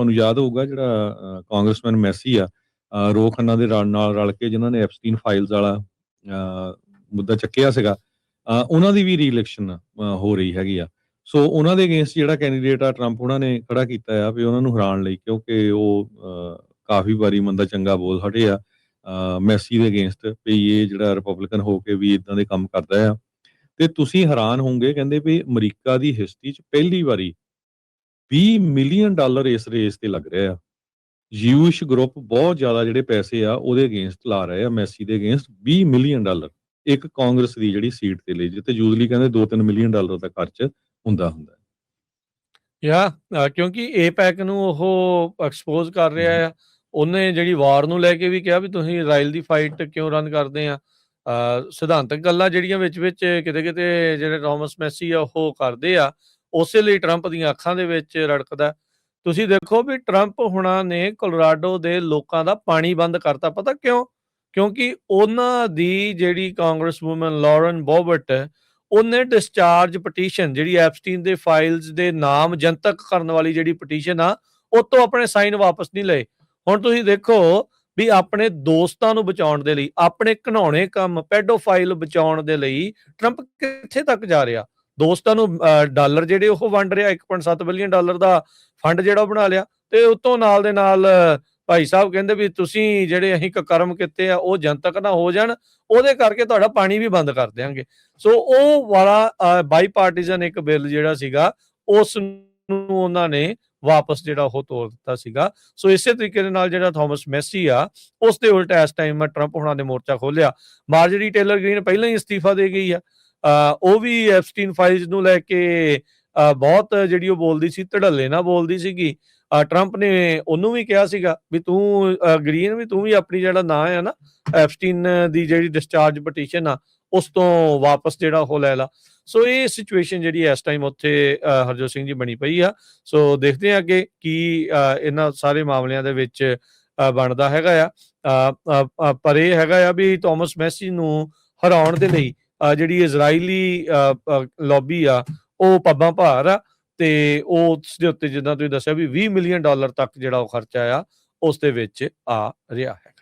ਤੁਹਾਨੂੰ ਯਾਦ ਹੋਊਗਾ ਜਿਹੜਾ ਕਾਂਗਰਸਮੈਨ ਮੈਸੀ ਆ, ਰੋ ਖੰਨਾ ਦੇ ਨਾਲ ਰਲ ਕੇ ਜਿਨ੍ਹਾਂ ਨੇ ਐਪਸਟੀਨ ਫਾਈਲਸ ਵਾਲਾ ਮੁੱਦਾ ਚੱਕਿਆ ਸੀਗਾ, ਉਹਨਾਂ ਦੀ ਵੀ ਰੀ-ਇਲੈਕਸ਼ਨ ਹੋ ਰਹੀ ਹੈਗੀ ਆ। ਸੋ ਉਹਨਾਂ ਦੇ ਅਗੇਂਸਟ ਜਿਹੜਾ ਕੈਂਡੀਡੇਟ ਆ ਟਰੰਪ ਉਹਨਾਂ ਨੇ ਖੜਾ ਕੀਤਾ ਆ ਵੀ ਉਹਨਾਂ ਨੂੰ ਹਰਾਉਣ ਲਈ, ਕਿਉਂਕਿ ਉਹ ਕਾਫੀ ਵਾਰੀ ਮੰਦਾ ਚੰਗਾ ਬੋਲ ਹਟੇ ਆ ਮੈਸੀ ਦੇ ਅਗੇਂਸਟ ਵੀ ਇਹ ਜਿਹੜਾ ਰਿਪਬਲਿਕਨ ਹੋ ਕੇ ਵੀ ਇਦਾਂ ਦੇ ਕੰਮ ਕਰਦਾ ਆ। ਤੇ ਤੁਸੀਂ ਹੈਰਾਨ ਹੋਵੋਗੇ, ਕਹਿੰਦੇ ਵੀ ਅਮਰੀਕਾ ਦੀ ਹਿਸਟਰੀ 'ਚ ਪਹਿਲੀ ਵਾਰੀ $20 ਮਿਲੀਅਨ ਇਸ ਰੇਸ ਤੇ ਲੱਗ ਰਿਹਾ ਆ। ਯੂਸ਼ ਗਰੁੱਪ ਬਹੁਤ ਜ਼ਿਆਦਾ ਜਿਹੜੇ ਪੈਸੇ ਆ ਉਹਦੇ ਅਗੇਂਸਟ ਲਾ ਰਹੇ ਆ, ਮੈਸੀ ਦੇ ਅਗੇਂਸਟ $20 ਮਿਲੀਅਨ ਇੱਕ ਕਾਂਗਰਸ ਦੀ ਜਿਹੜੀ ਸੀਟ ਤੇ ਲਈ, ਜਿੱਥੇ ਯੂਜ਼ਲੀ ਕਹਿੰਦੇ $2-3 ਮਿਲੀਅਨ ਦਾ ਖਰਚ ਹੁੰਦਾ ਕਿਉਂਕਿ ਏਪੈਕ ਨੂੰ ਉਹ ਐਕਸਪੋਜ਼ ਕਰ ਰਿਹਾ ਆ। ਉਹਨੇ ਜਿਹੜੀ ਵਾਰ ਨੂੰ ਲੈ ਕੇ ਵੀ ਕਿਹਾ ਵੀ ਤੁਸੀਂ ਇਜ਼ਰਾਈਲ ਦੀ ਫਾਈਟ ਕਿਉਂ ਰਨ ਕਰਦੇ ਆ। ਸਿਧਾਂਤਕ ਗੱਲਾਂ ਜਿਹੜੀਆਂ ਵਿੱਚ ਕਿਤੇ ਜਿਹੜੇ ਥਾਮਸ ਮੈਸੀ ਆ ਉਹ ਕਰਦੇ ਆ, ਉਸੇ ਲਈ ਟਰੰਪ ਦੀਆਂ ਅੱਖਾਂ ਦੇ ਵਿੱਚ ਰੜਕਦਾ। ਤੁਸੀਂ ਦੇਖੋ ਵੀ ਟਰੰਪ ਹੁਣਾਂ ਨੇ ਕੋਲੋਰਾਡੋ ਦੇ ਲੋਕਾਂ ਦਾ ਪਾਣੀ ਬੰਦ ਕਰਤਾ। ਪਤਾ ਕਿਉਂ? ਕਿਉਂਕਿ ਉਹਨਾਂ ਦੀ ਜਿਹੜੀ ਕਾਂਗਰਸ ਵੂਮਨ ਲੌਰਨ ਬੋਬਰਟ, ਉਹਨੇ ਡਿਸਚਾਰਜ ਪਟੀਸ਼ਨ ਜਿਹੜੀ ਐਪਸਟੀਨ ਦੇ ਫਾਈਲਸ ਦੇ ਨਾਮ ਜਨਤਕ ਕਰਨ ਵਾਲੀ ਜਿਹੜੀ ਪਟੀਸ਼ਨ ਆ, ਉਹ ਤੋਂ ਆਪਣੇ ਸਾਈਨ ਵਾਪਸ ਨਹੀਂ ਲਏ। ਹੁਣ ਤੁਸੀਂ ਦੇਖੋ ਵੀ ਆਪਣੇ ਦੋਸਤਾਂ ਨੂੰ ਬਚਾਉਣ ਦੇ ਲਈ, ਆਪਣੇ ਘਿਨਾਉਣੇ ਕੰਮ ਪੈਡੋਫਾਈਲ ਬਚਾਉਣ ਦੇ ਲਈ ਟਰੰਪ ਕਿੱਥੇ ਤੱਕ ਜਾ ਰਿਹਾ। ਦੋਸਤਾਂ ਨੂੰ ਡਾਲਰ ਜਿਹੜੇ ਉਹ ਵੰਡ ਰਿਹਾ, $1.7 ਬਿਲੀਅਨ ਦਾ ਫੰਡ ਜਿਹੜਾ ਬਣਾ ਲਿਆ, ਤੇ ਉਤੋਂ ਨਾਲ ਦੇ ਨਾਲ ਭਾਈ ਸਾਹਿਬ ਕਹਿੰਦੇ ਵੀ ਤੁਸੀਂ ਜਿਹੜੇ ਅਸੀਂ ਕਰਮ ਕੀਤੇ ਆ ਉਹ ਜਨਤਕ ਨਾ ਹੋ ਜਾਣ, ਉਹਦੇ ਕਰਕੇ ਤੁਹਾਡਾ ਪਾਣੀ ਵੀ ਬੰਦ ਕਰ ਦਿਆਂਗੇ। ਸੋ ਉਹ ਵਾਲਾ ਬਾਈ ਪਾਰਟੀਜ਼ਨ ਇੱਕ ਬਿੱਲ ਜਿਹੜਾ ਸੀਗਾ, ਉਸ ਨੂੰ ਉਹਨਾਂ ਨੇ ਵਾਪਸ ਜਿਹੜਾ ਉਹ ਤੋੜ ਦਿੱਤਾ ਸੀਗਾ। ਸੋ ਇਸੇ ਤਰੀਕੇ ਦੇ ਨਾਲ ਜਿਹੜਾ ਥਾਮਸ ਮੈਸੀ ਆ, ਉਸ ਦੇ ਉਲਟ ਇਸ ਟਾਈਮ ਟਰੰਪ ਹੁਣਾਂ ਨੇ ਮੋਰਚਾ ਖੋਲਿਆ। ਮਾਰਜਰੀ ਟੇਲਰ ਗ੍ਰੀਨ ਪਹਿਲਾਂ ਹੀ ਅਸਤੀਫਾ ਦੇ ਗਈ ਆ। ਉਹ ਵੀ ਐਪਸਟੀਨ ਫਾਈਲਸ ਨੂੰ ਲੈ ਕੇ ਬਹੁਤ ਜਿਹੜੀ ਉਹ ਬੋਲਦੀ ਸੀ, ਧੜੱਲੇ ਨਾਲ ਬੋਲਦੀ ਸੀਗੀ। ਟਰੰਪ ਨੇ ਉਹਨੂੰ ਵੀ ਕਿਹਾ ਸੀਗਾ ਵੀ ਤੂੰ ਗ੍ਰੀਨ ਵੀ ਤੂੰ ਵੀ ਆਪਣੀ ਜਿਹੜਾ ਨਾਂ ਆ ਨਾ ਐਪਸਟੀਨ ਦੀ ਜਿਹੜੀ ਡਿਸਚਾਰਜ ਪਟੀਸ਼ਨ ਆ, ਉਸ ਤੋਂ ਵਾਪਸ ਜਿਹੜਾ ਉਹ ਲੈ ਲਾ। ਸੋ ਇਹ ਸਿਚੁਏਸ਼ਨ ਜਿਹੜੀ ਇਸ ਟਾਈਮ ਉੱਥੇ ਹਰਜੋਤ ਸਿੰਘ ਜੀ ਬਣੀ ਪਈ ਆ। ਸੋ ਦੇਖਦੇ ਹਾਂ ਅੱਗੇ ਕੀ ਇਹਨਾਂ ਸਾਰੇ ਮਾਮਲਿਆਂ ਦੇ ਵਿੱਚ ਬਣਦਾ ਹੈਗਾ ਆ। ਪਰ ਇਹ ਹੈਗਾ ਆ ਵੀ ਥਾਮਸ ਮੈਸੀ ਨੂੰ ਹਰਾਉਣ ਦੇ ਲਈ ਜਿਹੜੀ ਇਜ਼ਰਾਈਲੀ ਲੌਬੀ ਆ ਉਹ ਪੱਬਾਂ ਭਾਰ ਆ, ਤੇ ਉਸ ਦੇ ਉੱਤੇ ਜਿੱਦਾਂ ਤੁਸੀਂ ਦੱਸਿਆ ਵੀ $20 ਮਿਲੀਅਨ ਤੱਕ ਜਿਹੜਾ ਉਹ ਖਰਚਾ ਆ ਉਸ ਦੇ ਵਿੱਚ ਆ ਰਿਹਾ ਹੈ।